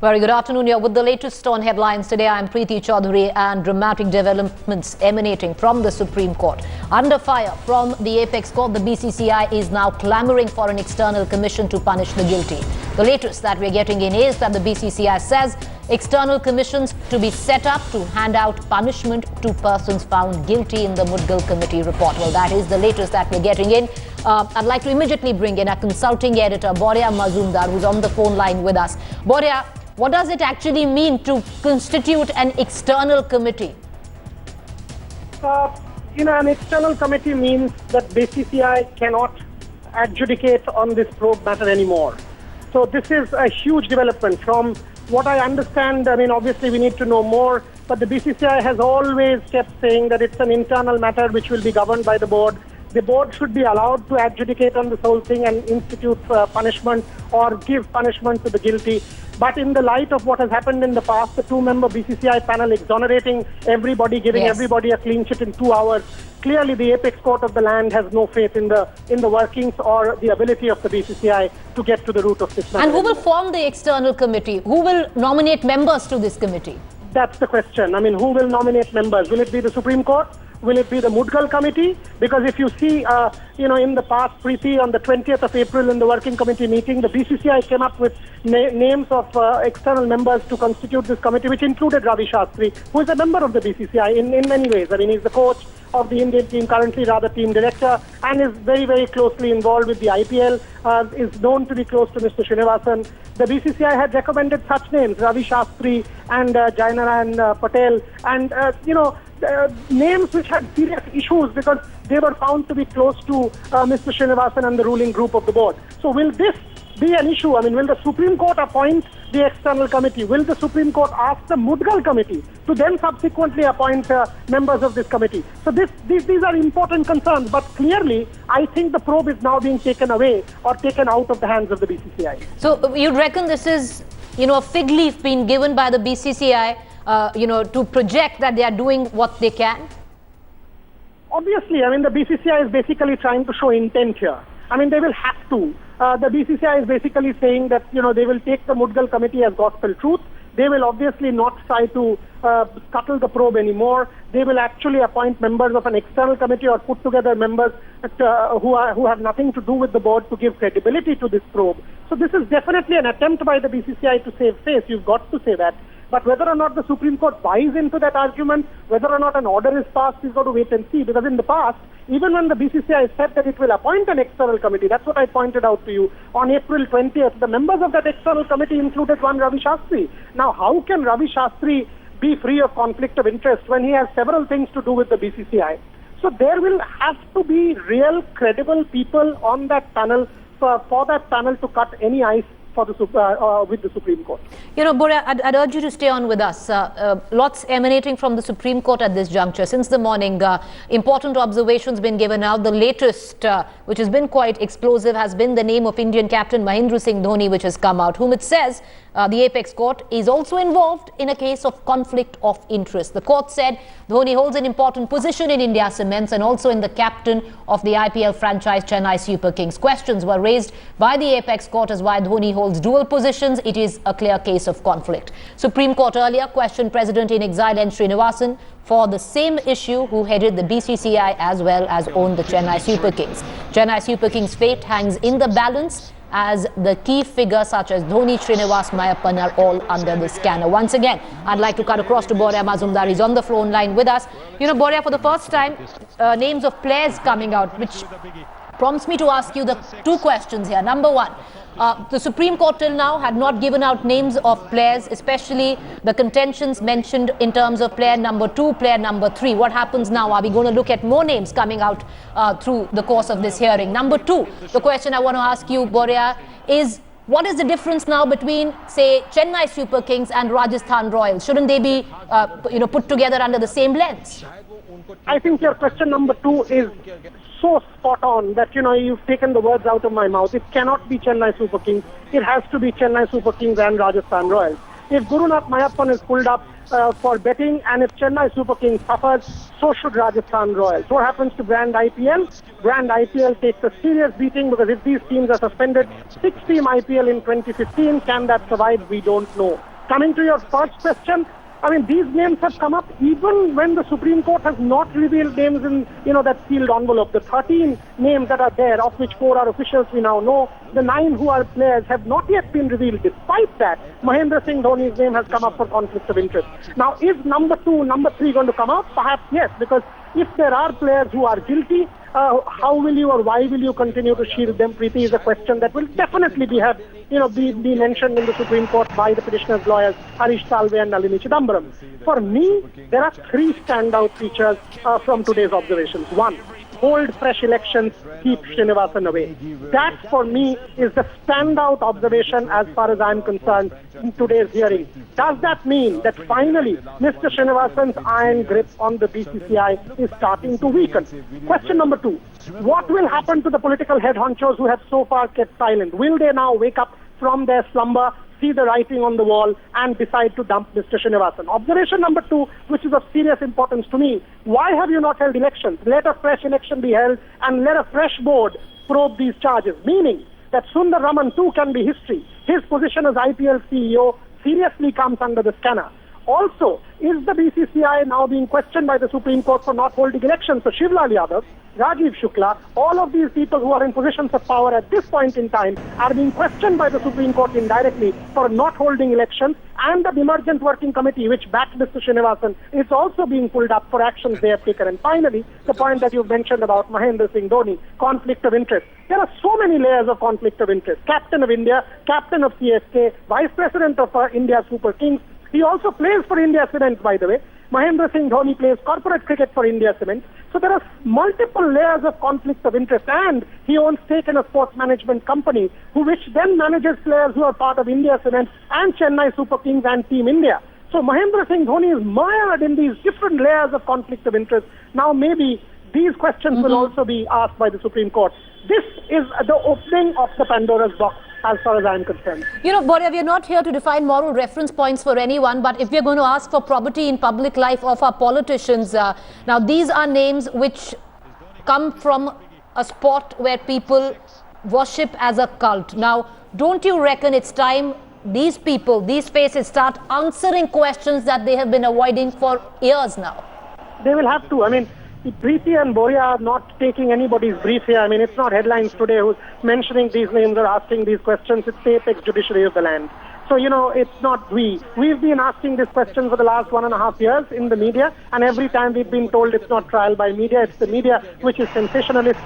Very good afternoon. Here with the latest on headlines today. I am Preeti Chaudhary, and dramatic developments emanating from the Supreme Court. Under fire from the apex court, the BCCI is now clamoring for an external commission to punish the guilty. The latest that we are getting in is that the BCCI says external commissions to be set up to hand out punishment to persons found guilty in the Mudgal committee report. Well, that is the latest that we're getting in. I'd like to immediately bring in our consulting editor, Boria Mazumdar, who's on the phone line with us. Boria, what does it actually mean to constitute an external committee? An external committee means that BCCI cannot adjudicate on this probe matter anymore. So this is a huge development. From what I understand, obviously we need to know more, but the BCCI has always kept saying that it's an internal matter which will be governed by the board. The board should be allowed to adjudicate on this whole thing and institute punishment or give punishment to the guilty. But in the light of what has happened in the past, the two-member BCCI panel exonerating everybody, giving everybody a clean sheet in 2 hours, clearly the apex court of the land has no faith in the workings or the ability of the BCCI to get to the root of this matter. And who will form the external committee? Who will nominate members to this committee? That's the question. Who will nominate members? Will it be the Supreme Court? Will it be the Mudgal committee? Because if you see, in the past, Preeti, on the 20th of April in the working committee meeting, the BCCI came up with names of external members to constitute this committee, which included Ravi Shastri, who is a member of the BCCI in many ways. He's the coach of the Indian team, currently rather team director, and is very, very closely involved with the IPL, is known to be close to Mr. Srinivasan. The BCCI had recommended such names, Ravi Shastri and Jainarayan Patel, and, names which had serious issues because they were found to be close to Mr. Srinivasan and the ruling group of the board. So will this be an issue? Will the Supreme Court appoint the external committee? Will the Supreme Court ask the Mudgal committee to then subsequently appoint members of this committee? So these are important concerns, but clearly I think the probe is now being taken away or taken out of the hands of the BCCI. So you'd reckon this is, a fig leaf being given by the BCCI to project that they are doing what they can? Obviously, the BCCI is basically trying to show intent here. They will have to. The BCCI is basically saying that, they will take the Mudgal committee as gospel truth. They will obviously not try to scuttle the probe anymore. They will actually appoint members of an external committee or put together members who have nothing to do with the board to give credibility to this probe. So this is definitely an attempt by the BCCI to save face. You've got to say that. But whether or not the Supreme Court buys into that argument, whether or not an order is passed, we've got to wait and see. Because in the past, even when the BCCI said that it will appoint an external committee, that's what I pointed out to you, on April 20th, the members of that external committee included one Ravi Shastri. Now, how can Ravi Shastri be free of conflict of interest when he has several things to do with the BCCI? So there will have to be real, credible people on that panel for that panel to cut any ice with the Supreme Court. Boria, I'd urge you to stay on with us. Lots emanating from the Supreme Court at this juncture. Since the morning, important observations been given out. The latest, which has been quite explosive, has been the name of Indian captain Mahendra Singh Dhoni, which has come out, whom it says the apex court is also involved in a case of conflict of interest. The court said Dhoni holds an important position in India Cements and also in the captain of the IPL franchise Chennai Super Kings. Questions were raised by the apex court as why Dhoni holds dual positions. It is a clear case of conflict. Supreme Court earlier questioned President in exile N. Srinivasan for the same issue, who headed the BCCI as well as owned the Chennai Super Kings. Chennai Super Kings' fate hangs in the balance as the key figures such as Dhoni, Srinivas, Mayappan are all under the scanner. Once again, I'd like to cut across to Boria Mazumdar. He's on the phone line with us. Boria, for the first time, names of players coming out, which prompts me to ask you the two questions here. Number one, the Supreme Court till now had not given out names of players, especially the contentions mentioned in terms of player number 2, player number 3. What happens now? Are we going to look at more names coming out through the course of this hearing? Number 2, the question I want to ask you, Boria, is what is the difference now between, say, Chennai Super Kings and Rajasthan Royals? Shouldn't they be, put together under the same lens? I think your question number 2 is so spot on that, you've taken the words out of my mouth. It cannot be Chennai Super Kings. It has to be Chennai Super Kings and Rajasthan Royals. If Gurunath Mayappan is pulled up for betting, and if Chennai Super Kings suffers, so should Rajasthan Royals. What happens to Grand IPL? Grand IPL takes a serious beating, because if these teams are suspended, 6-team IPL in 2015, can that survive? We don't know. Coming to your first question, I mean, these names have come up even when the Supreme Court has not revealed names in, that sealed envelope. The 13 names that are there, of which 4 are officials we now know, the 9 who are players have not yet been revealed. Despite that, Mahendra Singh Dhoni's name has come up for conflict of interest. Now, is number 2, number 3 going to come out? Perhaps yes, because if there are players who are guilty, how will you or why will you continue to shield them? Preeti, is a question that will definitely be mentioned in the Supreme Court by the petitioner's lawyers, Harish Salve and Nalini Chidambaram. For me, there are 3 standout features from today's observations. 1, hold fresh elections, keep Srinivasan away. That, for me, is the standout observation as far as I'm concerned in today's hearing. Does that mean that finally Mr. Srinivasan's iron grip on the BCCI is starting to weaken? Question number 2, what will happen to the political head honchos who have so far kept silent? Will they now wake up from their slumber, see the writing on the wall, and decide to dump Mr. Srinivasan? Observation number 2, which is of serious importance to me, why have you not held elections? Let a fresh election be held and let a fresh board probe these charges, meaning that Sundar Raman too can be history. His position as IPL CEO seriously comes under the scanner. Also, is the BCCI now being questioned by the Supreme Court for not holding elections? So Shivlal Yadav, Rajiv Shukla, all of these people who are in positions of power at this point in time are being questioned by the Supreme Court indirectly for not holding elections, and the emergent working committee which backed Mr. Srinivasan is also being pulled up for actions they have taken. And finally, the point that you've mentioned about Mahendra Singh Dhoni, conflict of interest. There are so many layers of conflict of interest. Captain of India, captain of CSK, vice president of India Super Kings. He also plays for India Cement, by the way. Mahendra Singh Dhoni plays corporate cricket for India Cement. So there are multiple layers of conflict of interest, and he owns stake in a sports management company which then manages players who are part of India Cement and Chennai Super Kings and Team India. So Mahendra Singh Dhoni is mired in these different layers of conflict of interest. Now maybe these questions will also be asked by the Supreme Court. This is the opening of the Pandora's box, as far as I'm concerned. Borya, we are not here to define moral reference points for anyone, but if we are going to ask for probity in public life of our politicians, now these are names which come from a sport where people worship as a cult. Now, don't you reckon it's time these people, these faces start answering questions that they have been avoiding for years now? They will have to. I mean, Preeti and Borya are not taking anybody's brief here. I mean, it's not headlines today who's mentioning these names or asking these questions. It's the apex judiciary of the land. So, it's not we. We've been asking this question for the last 1.5 years in the media, and every time we've been told it's not trial by media, it's the media which is sensationalist.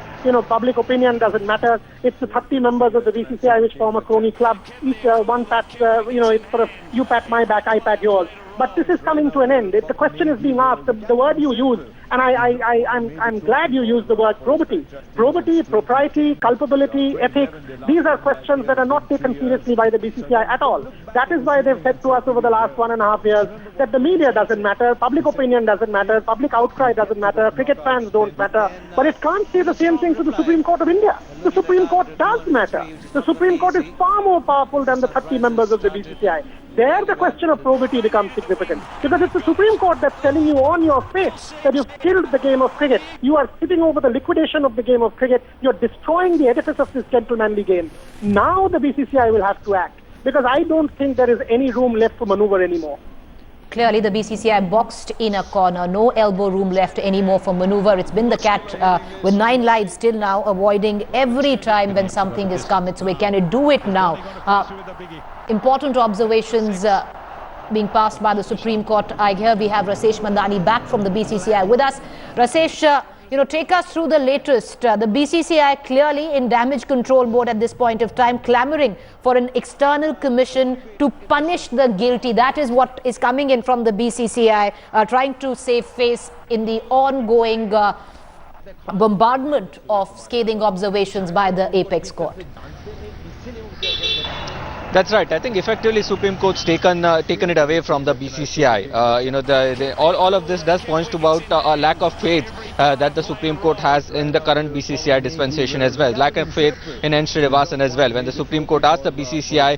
Public opinion doesn't matter. It's the 30 members of the BCCI which form a crony club. Each one pats, it's sort of you pat my back, I pat yours. But this is coming to an end. The question is being asked. The word you used, and I'm glad you used the word probity. Probity, propriety, culpability, ethics, these are questions that are not taken seriously by the BCCI at all. That is why they've said to us over the last 1.5 years that the media doesn't matter, public opinion doesn't matter, public outcry doesn't matter, cricket fans don't matter. But it can't say the same thing to the Supreme Court of India. The Supreme Court does matter. The Supreme Court is far more powerful than the 30 members of the BCCI. There the question of probity becomes significant, because it's the Supreme Court that's telling you on your face that you've killed the game of cricket. You are sitting over the liquidation of the game of cricket. You're destroying the edifice of this gentlemanly game. Now the BCCI will have to act, because I don't think there is any room left for maneuver anymore. Clearly, the BCCI boxed in a corner. No elbow room left anymore for maneuver. It's been the cat with 9 lives till now, avoiding every time when something is come its way. Can it do it now? Important observations being passed by the Supreme Court. Here we have Rasesh Mandani back from the BCCI with us. Rasesh, take us through the latest. The BCCI clearly in damage control mode at this point of time, clamoring for an external commission to punish the guilty. That is what is coming in from the BCCI, trying to save face in the ongoing bombardment of scathing observations by the apex court. That's right. I think effectively Supreme Court's taken it away from the BCCI. All of this does point to about a lack of faith that the Supreme Court has in the current BCCI dispensation as well. Lack of faith in N. Srinivasan as well. When the Supreme Court asked the BCCI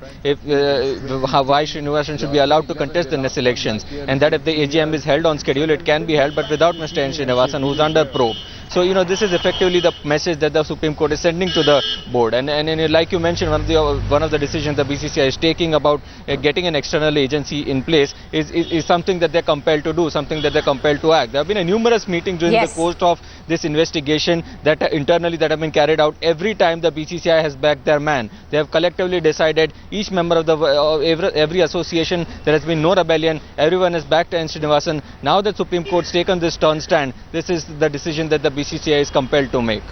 why Srinivasan should be allowed to contest the next elections, and that if the AGM is held on schedule, it can be held, but without Mr. N. Srinivasan, who's under probe. So, this is effectively the message that the Supreme Court is sending to the board. And like you mentioned, one of the decisions the BCCI is taking about getting an external agency in place is something that they're compelled to do, something that they're compelled to act. There have been numerous meetings during the course of this investigation that internally that have been carried out. Every time the BCCI has backed their man, they have collectively decided, each member of the every association, there has been no rebellion, everyone has backed Srinivasan. Now that Supreme Court's taken this turn stand, this is the decision that the BCCI is compelled to make.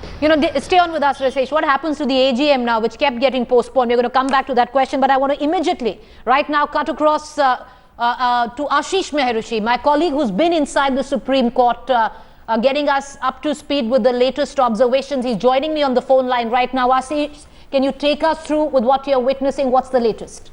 Stay on with us, Rasesh. What happens to the AGM now, which kept getting postponed? We're going to come back to that question, but I want to immediately, right now, cut across to Ashish Meherushi, my colleague who's been inside the Supreme Court, getting us up to speed with the latest observations. He's joining me on the phone line right now. Ashish, can you take us through with what you're witnessing? What's the latest?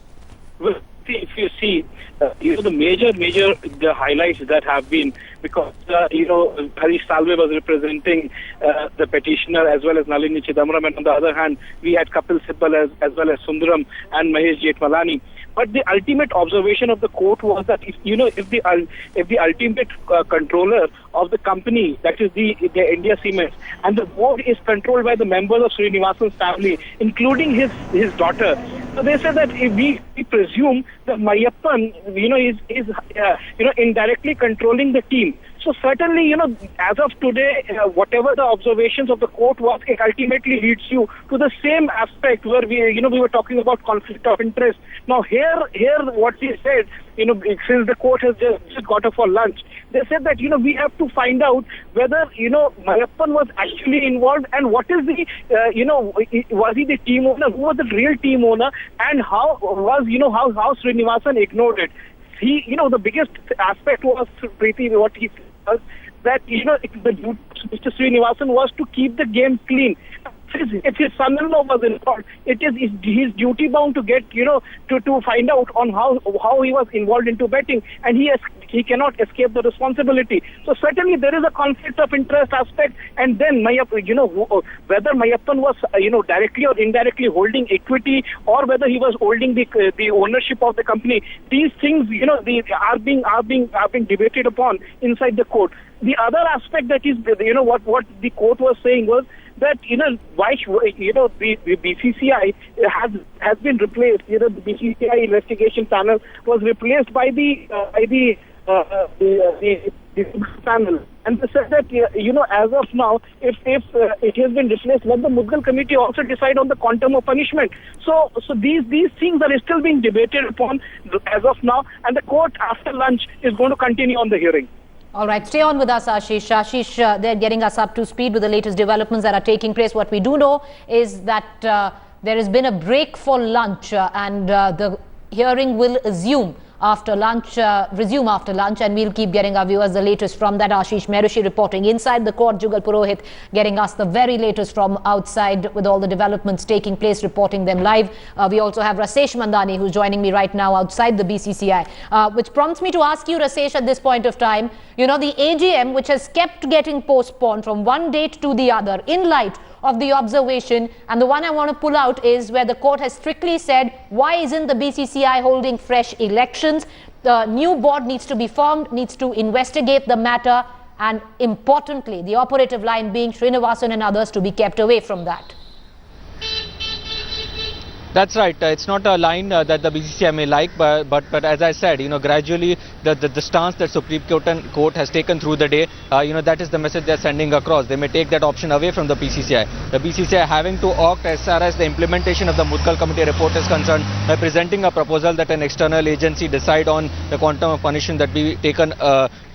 Well, if you see, the major the highlights that have been, because Harish Salve was representing the petitioner as well as Nalini Chidambaram, and on the other hand we had Kapil Sibal as well as Sundaram and Mahesh Jethmalani. But the ultimate observation of the court was that if the ultimate controller of the company, that is the India Cements, and the board is controlled by the members of Srinivasan's family, including his daughter. So they said that if we presume that Mayappan, is indirectly controlling the team. So certainly, as of today, whatever the observations of the court was, it ultimately leads you to the same aspect where we were talking about conflict of interest. Now here, what he said, since the court has just got up for lunch, they said that, we have to find out whether, Mayappan was actually involved, and what is the, was he the team owner, who was the real team owner, and how was, how Srinivasan ignored it. The biggest aspect was, Preeti, what he said was that, the duty of Mr. Srinivasan was to keep the game clean. If his son-in-law was involved, it is his duty bound to get, to find out on how he was involved into betting, and he cannot escape the responsibility. So certainly there is a conflict of interest aspect, and then whether Mayappan was, directly or indirectly holding equity, or whether he was holding the ownership of the company. These things, are being debated upon inside the court. The other aspect that is, what the court was saying was that, why, the BCCI has been replaced. The BCCI investigation panel was replaced by the panel. And they said that, as of now, if it has been replaced, let the Mudgal committee also decide on the quantum of punishment. So these things are still being debated upon as of now, and the court after lunch is going to continue on the hearing. All right, stay on with us, Ashish. Ashish, they're getting us up to speed with the latest developments that are taking place. What we do know is that there has been a break for lunch, and the hearing will resume after lunch, and we'll keep getting our viewers the latest from that. Ashish Meherushi reporting inside the court, Jugal Purohit getting us the very latest from outside with all the developments taking place, reporting them live. We also have Rasesh Mandani, who's joining me right now outside the BCCI, which prompts me to ask you, Rasesh, at this point of time, the AGM, which has kept getting postponed from one date to the other in light of the observation, and the one I want to pull out is where the court has strictly said, why isn't the BCCI holding fresh elections? The new board needs to be formed, needs to investigate the matter, and importantly, the operative line being Srinivasan and others to be kept away from that. That's right. It's not a line that the BCCI may like, but as I said, gradually the stance that Supreme Court has taken through the day, that is the message they're sending across. They may take that option away from the BCCI. The BCCI having to opt as far as the implementation of the Mudgal Committee report is concerned by presenting a proposal that an external agency decide on the quantum of punishment that be taken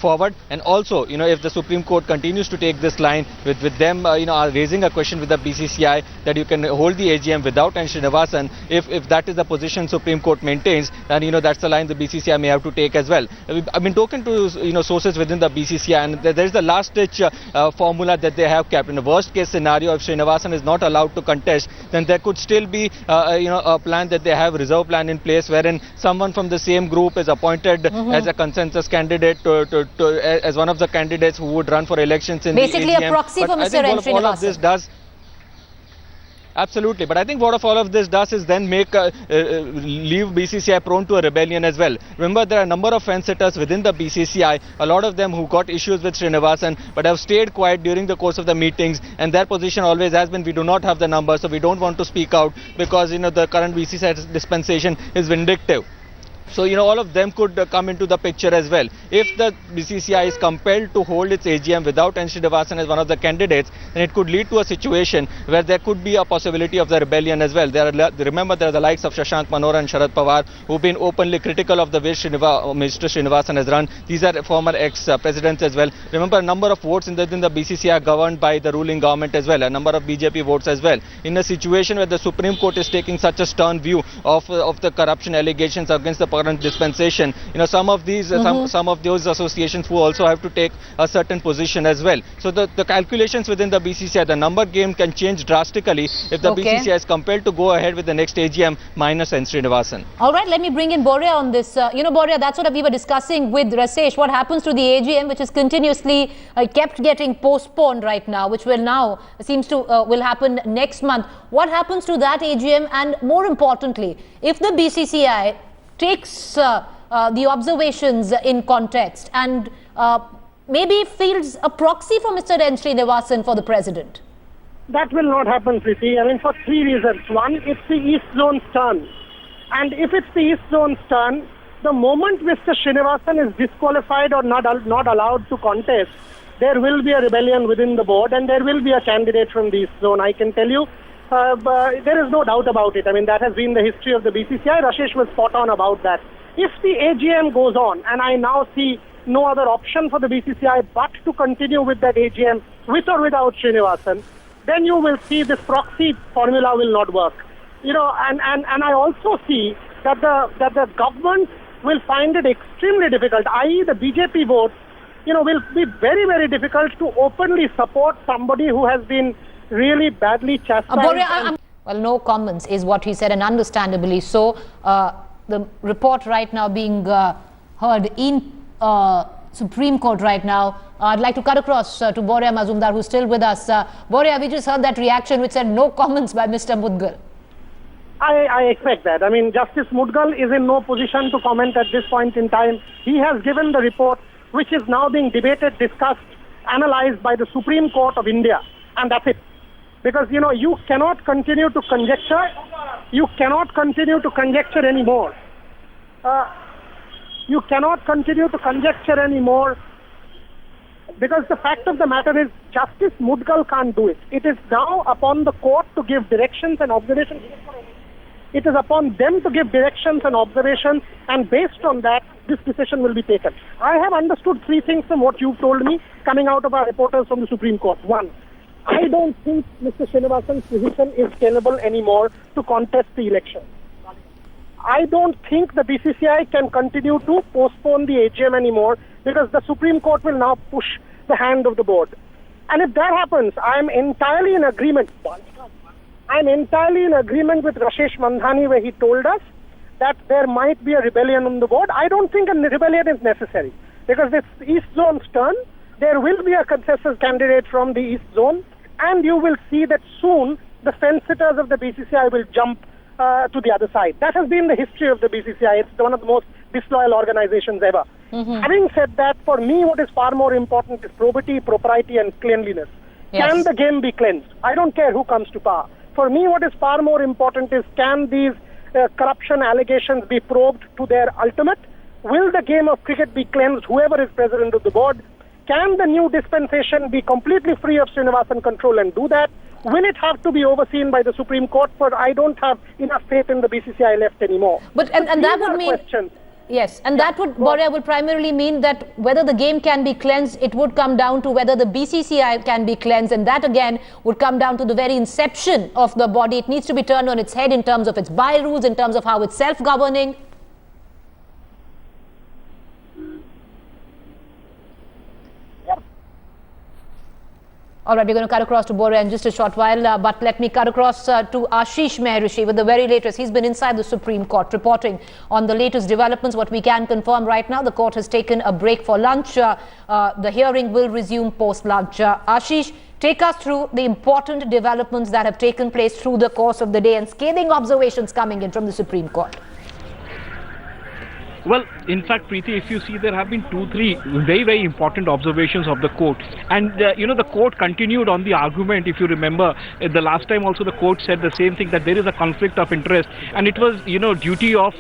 forward. And also, if the Supreme Court continues to take this line with them, are raising a question with the BCCI that you can hold the AGM without Srinivasan. If that is the position Supreme Court maintains, then that's the line the BCCI may have to take as well. I've been talking to sources within the BCCI, and there is the last ditch formula that they have kept. In the worst case scenario, if Srinivasan is not allowed to contest, then there could still be a plan that they have, reserve plan in place, wherein someone from the same group is appointed as a consensus candidate as one of the candidates who would run for elections in basically the AGM. A proxy for Mr. All of this does. Absolutely, but I think what all of this does is then make leave BCCI prone to a rebellion as well. Remember, there are a number of fence sitters within the BCCI, a lot of them who got issues with Srinivasan but have stayed quiet during the course of the meetings, and their position always has been, we do not have the numbers, so we don't want to speak out because the current BCCI dispensation is vindictive. So, all of them could come into the picture as well. If the BCCI is compelled to hold its AGM without N. Srinivasan as one of the candidates, then it could lead to a situation where there could be a possibility of the rebellion as well. Remember, there are the likes of Shashank Manora and Sharad Pawar who've been openly critical of the way Mr. Srinivasan has run. These are former ex-presidents as well. Remember, a number of votes in the BCCI are governed by the ruling government as well, a number of BJP votes as well. In a situation where the Supreme Court is taking such a stern view of the corruption allegations against the current dispensation, some of these some of those associations who also have to take a certain position as well. So the calculations within the BCCI, the number game can change drastically if the BCCI is compelled to go ahead with the next AGM minus N. Srinivasan. All right, let me bring in Boria on this. Boria, that's what we were discussing with Rasesh. What happens to the AGM, which is continuously kept getting postponed right now, which will now seems to will happen next month. What happens to that AGM, and more importantly, if the BCCI takes the observations in context and maybe fields a proxy for Mr. N. Srinivasan for the president? That will not happen, Priti. I mean, for three reasons. One, it's the East Zone's turn. And if it's the East Zone's turn, the moment Mr. Srinivasan is disqualified or not allowed to contest, there will be a rebellion within the board and there will be a candidate from the East Zone. I can tell you, there is no doubt about it. I mean, that has been the history of the BCCI. Rashesh was spot on about that. If the AGM goes on, and I now see no other option for the BCCI but to continue with that AGM with or without Srinivasan, then you will see this proxy formula will not work. And I also see that the government will find it extremely difficult, i.e. the BJP votes, will be very, very difficult to openly support somebody who has been really badly chastised. Well, no comments is what he said, and understandably so. The report right now being heard in Supreme Court right now. I'd like to cut across to Boria Mazumdar, who's still with us. Boria, we just heard that reaction which said no comments by Mr. Mudgal. I expect that. I mean, Justice Mudgal is in no position to comment at this point in time. He has given the report, which is now being debated, discussed, analyzed by the Supreme Court of India, and that's it. Because, you cannot continue to conjecture. You cannot continue to conjecture anymore. You cannot continue to conjecture anymore because the fact of the matter is Justice Mudgal can't do it. It is now upon the court to give directions and observations. It is upon them to give directions and observations, and based on that, this decision will be taken. I have understood three things from what you've told me coming out of our reporters from the Supreme Court. One, I don't think Mr. Srinivasan's position is tenable anymore to contest the election. I don't think the BCCI can continue to postpone the AGM anymore because the Supreme Court will now push the hand of the board. And if that happens, I am entirely in agreement. I'm entirely in agreement with Rashesh Mandhani where he told us that there might be a rebellion on the board. I don't think a rebellion is necessary because it's East Zone's turn. There will be a consensus candidate from the East Zone, and you will see that soon the fence sitters of the BCCI will jump to the other side. That has been the history of the BCCI. It's one of the most disloyal organizations ever. Having said that, for me what is far more important is probity, propriety and cleanliness. Yes. Can the game be cleansed? I don't care who comes to power. For me what is far more important is can these corruption allegations be probed to their ultimate? Will the game of cricket be cleansed, whoever is president of the board? Can the new dispensation be completely free of Srinivasan control and do that? Will it have to be overseen by the Supreme Court? For I don't have enough faith in the BCCI left anymore. But and that would mean questions. Yes, and that would, Boria, would primarily mean that whether the game can be cleansed, it would come down to whether the BCCI can be cleansed, and that again would come down to the very inception of the body. It needs to be turned on its head in terms of its by rules, in terms of how it's self-governing. All right, we're going to cut across to Boria in just a short while, but let me cut across to Ashish Mehrishi with the very latest. He's been inside the Supreme Court reporting on the latest developments. What we can confirm right now, the court has taken a break for lunch. The hearing will resume post-lunch. Ashish, Take us through the important developments that have taken place through the course of the day and scathing observations coming in from the Supreme Court. Well, in fact, Preeti, if you see, there have been 2-3 very, very important observations of the court. And, the court continued on the argument. If you remember, the last time also the court said the same thing, that there is a conflict of interest. And it was, duty of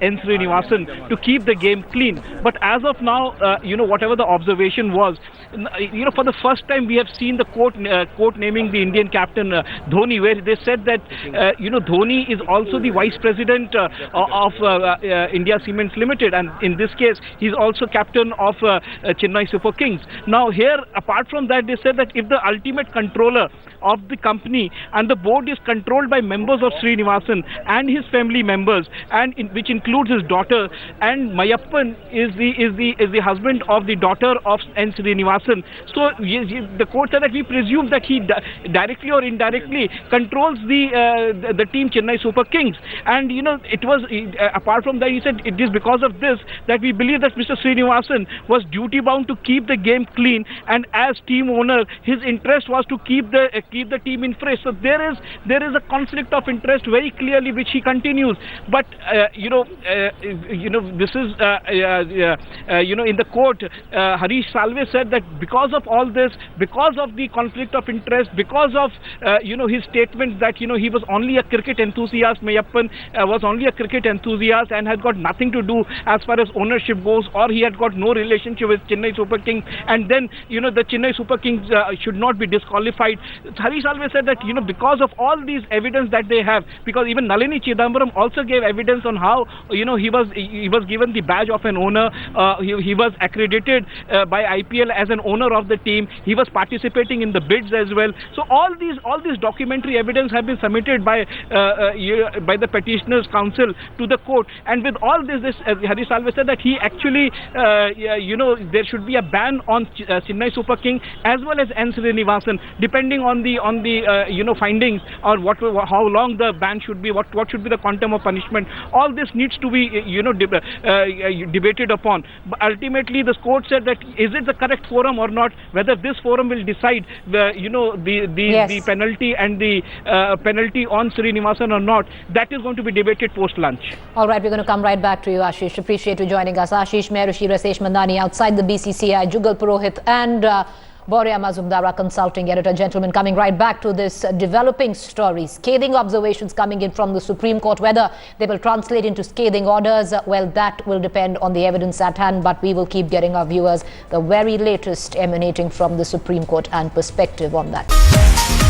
N. Srinivasan to keep the game clean. But as of now, whatever the observation was, for the first time we have seen the court naming the Indian captain Dhoni, where they said that, Dhoni is also the vice president of India Cements Limited, and in this case he's also captain of Chennai Super Kings. Now here, apart from that, they said that if the ultimate controller of the company and the board is controlled by members of Srinivasan and his family members, and which includes his daughter, and Mayappan is the husband of the daughter of N. Srinivasan. So the court said that we presume that he directly or indirectly controls the team Chennai Super Kings. And it was apart from that, he said it is because of this that we believe that Mr. Srinivasan was duty bound to keep the game clean, and as team owner his interest was to keep the team in fresh. So there is a conflict of interest very clearly, which he continues. But this is in the court, Harish Salve said that because of all this, because of the conflict of interest, because of his statements that he was only a cricket enthusiast, Mayappan was only a cricket enthusiast and had got nothing to do as far as ownership goes, or he had got no relationship with Chennai Super Kings, and then the Chennai Super Kings should not be disqualified. Harish Salve said that because of all these evidence that they have, because even Nalini Chidambaram also gave evidence on how he was given the badge of an owner, he was accredited by IPL as an owner of the team, he was participating in the bids as well. So all these documentary evidence have been submitted by the petitioners council to the court, and with all this Harish Salve said that he actually there should be a ban on Chennai Super King as well as N. Srinivasan, depending on the findings, or how long the ban should be, what should be the quantum of punishment. All this needs to be debated upon. But ultimately the court said that is it the correct forum or not, whether this forum will decide the penalty and the penalty on Srinivasan or not, that is going to be debated post lunch. All right, we're going to come right back to you, Ashish. Appreciate you joining us. Ashish Merushi, Rasesh Mandani outside the BCCI, Jugal Purohit and Boria Mazumdar, consulting editor. Gentlemen, coming right back to this developing story. Scathing observations coming in from the Supreme Court. Whether they will translate into scathing orders, well, that will depend on the evidence at hand. But we will keep getting our viewers the very latest emanating from the Supreme Court and perspective on that.